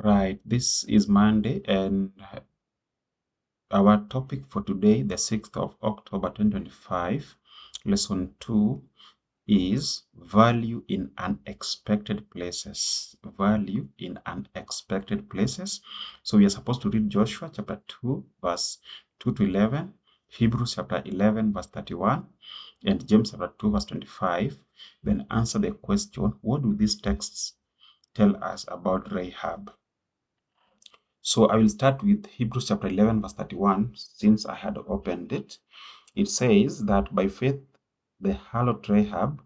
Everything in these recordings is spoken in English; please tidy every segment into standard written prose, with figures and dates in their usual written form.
Right, this is Monday, and our topic for today, the 6th of October 2025, lesson 2 is value in unexpected places. Value in unexpected places. So we are supposed to read Joshua chapter 2, verse 2 to 11, Hebrews chapter 11, verse 31, and James chapter 2, verse 25. Then answer the question, what do these texts tell us about Rahab? So I will start with Hebrews chapter 11, verse 31, since I had opened it. It says that by faith the harlot Rahab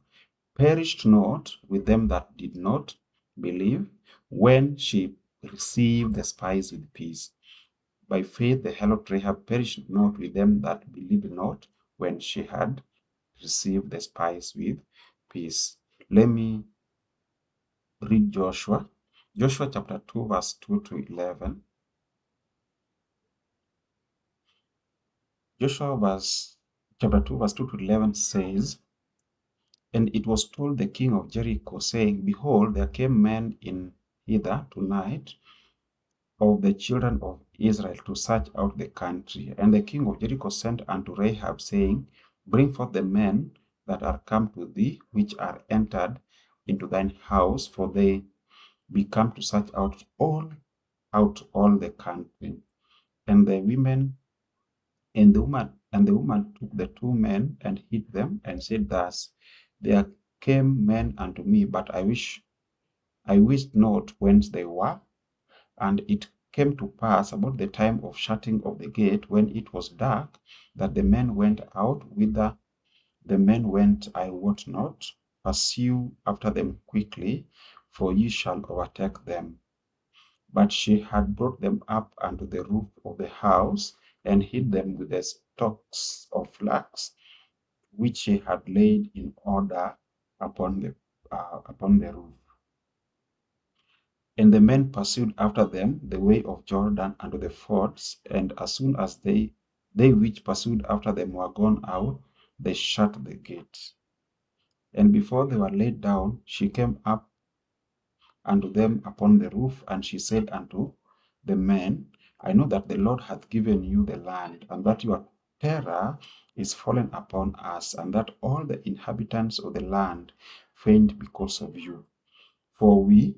perished not with them that did not believe when she received the spies with peace. By faith the harlot Rahab perished not with them that believed not when she had received the spies with peace. Let me read Joshua. Joshua chapter 2, verse 2 to 11. Joshua chapter 2, verse 2 to 11 says, And it was told the king of Jericho, saying, Behold, there came men in hither tonight of the children of Israel to search out the country. And the king of Jericho sent unto Rahab, saying, Bring forth the men that are come to thee, which are entered into thine house, for they be come to search out all the country. And the woman took the two men and hid them, and said thus, There came men unto me, but I wist not whence they were. And it came to pass about the time of shutting of the gate, when it was dark, that the men went out. Whither the men went I wot not. Pursue after them quickly, for ye shall overtake them. But she had brought them up unto the roof of the house, and hid them with the stalks of flax, which she had laid in order upon the roof. And the men pursued after them the way of Jordan unto the fords, and as soon as they which pursued after them were gone out, they shut the gate. And before they were laid down, she came up unto them upon the roof, and she said unto the men, I know that the Lord hath given you the land, and that your terror is fallen upon us, and that all the inhabitants of the land faint because of you. For we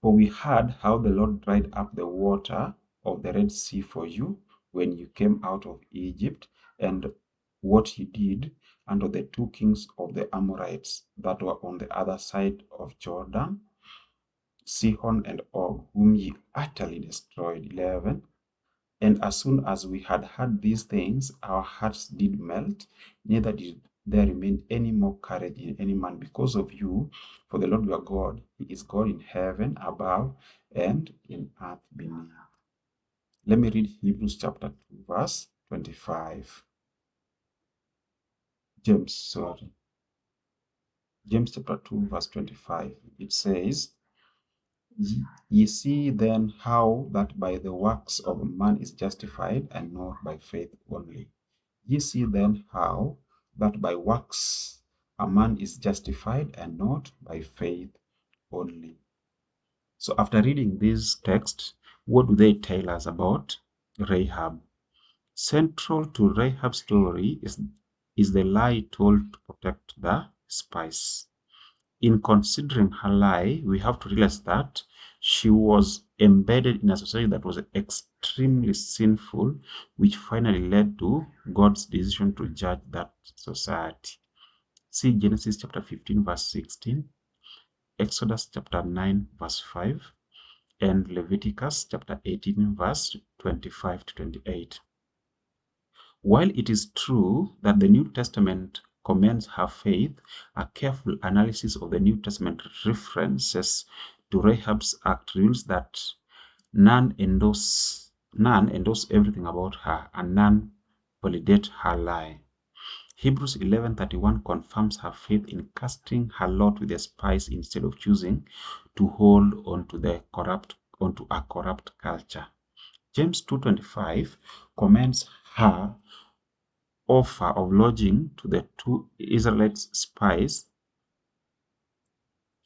heard how the Lord dried up the water of the Red Sea for you when you came out of Egypt, and what he did unto the two kings of the Amorites that were on the other side of Jordan, Sihon and Og, whom ye utterly destroyed. 11. And as soon as we had heard these things, our hearts did melt, neither did there remain any more courage in any man because of you. For the Lord your God, he is God in heaven above and in earth beneath. Let me read Hebrews chapter 2, verse 25. James chapter 2, verse 25. It says, Ye see then how that by the works of a man is justified, and not by faith only. Ye see then how that by works a man is justified, and not by faith only. So after reading this text, what do they tell us about Rahab? Central to Rahab's story is the lie told to protect the spies. In considering her lie, we have to realize that she was embedded in a society that was extremely sinful, which finally led to God's decision to judge that society. See Genesis chapter 15, verse 16, Exodus chapter 9, verse 5, and Leviticus chapter 18, verse 25 to 28. While it is true that the New Testament commends her faith, a careful analysis of the New Testament references to Rahab's act reveals that none endorse everything about her, and none validate her lie. Hebrews 11:31 confirms her faith in casting her lot with the spies instead of choosing to hold on to a corrupt culture. James 2:25 commends her offer of lodging to the two Israelite spies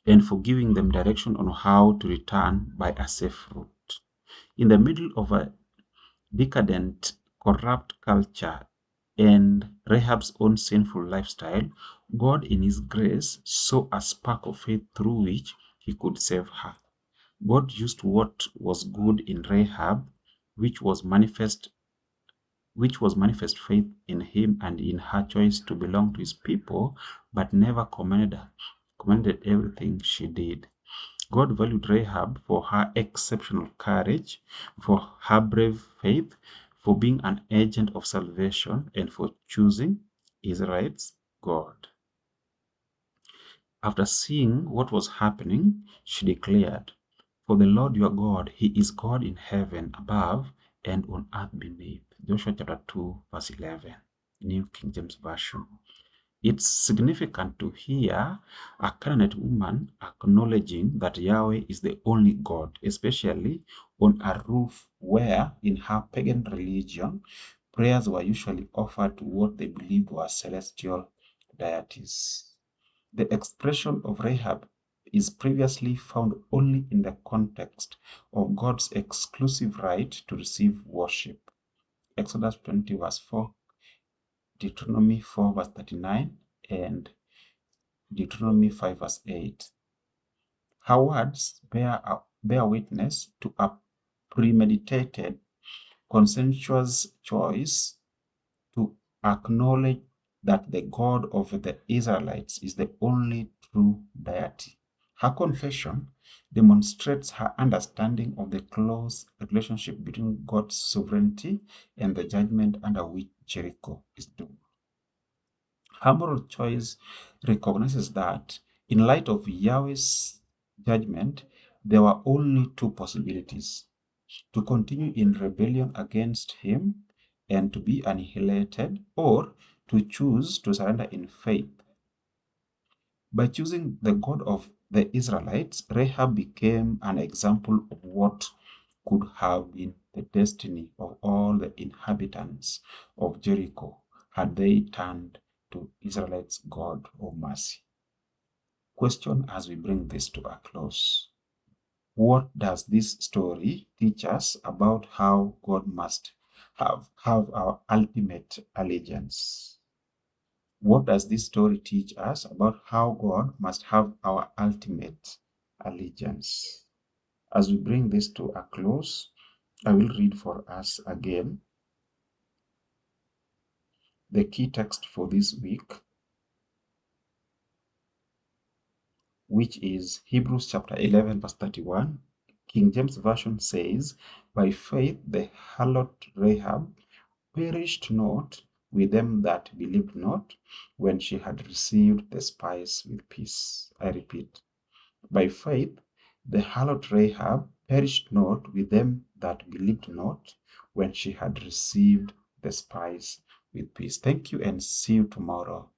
and for giving them direction on how to return by a safe route. In the middle of a decadent, corrupt culture and Rahab's own sinful lifestyle, God in His grace saw a spark of faith through which He could save her. God used what was good in Rahab, which was manifest faith in him and in her choice to belong to his people, but never commended everything she did. God valued Rahab for her exceptional courage, for her brave faith, for being an agent of salvation, and for choosing Israel's God. After seeing what was happening, she declared, "For the Lord your God, He is God in heaven above and on earth beneath." Joshua chapter 2, verse 11, New King James Version. It's significant to hear a Canaanite woman acknowledging that Yahweh is the only God, especially on a roof where, in her pagan religion, prayers were usually offered to what they believed were celestial deities. The expression of Rahab is previously found only in the context of God's exclusive right to receive worship. Exodus 20, verse 4, Deuteronomy 4, verse 39, and Deuteronomy 5, verse 8. Her words bear witness to a premeditated, consensuous choice to acknowledge that the God of the Israelites is the only true deity. Her confession demonstrates her understanding of the close relationship between God's sovereignty and the judgment under which Jericho is doomed. Her moral choice recognizes that, in light of Yahweh's judgment, there were only two possibilities: to continue in rebellion against Him and to be annihilated, or to choose to surrender in faith. By choosing the God of the Israelites, Rahab became an example of what could have been the destiny of all the inhabitants of Jericho had they turned to Israelites' God of mercy. Question as we bring this to a close: what does this story teach us about how God must have our ultimate allegiance? What does this story teach us about how God must have our ultimate allegiance? As we bring this to a close, I will read for us again the key text for this week, which is Hebrews chapter 11, verse 31. King James Version says, "By faith the harlot Rahab perished not with them that believed not, when she had received the spies with peace." I repeat, by faith the harlot Rahab perished not with them that believed not, when she had received the spies with peace. Thank you, and see you tomorrow.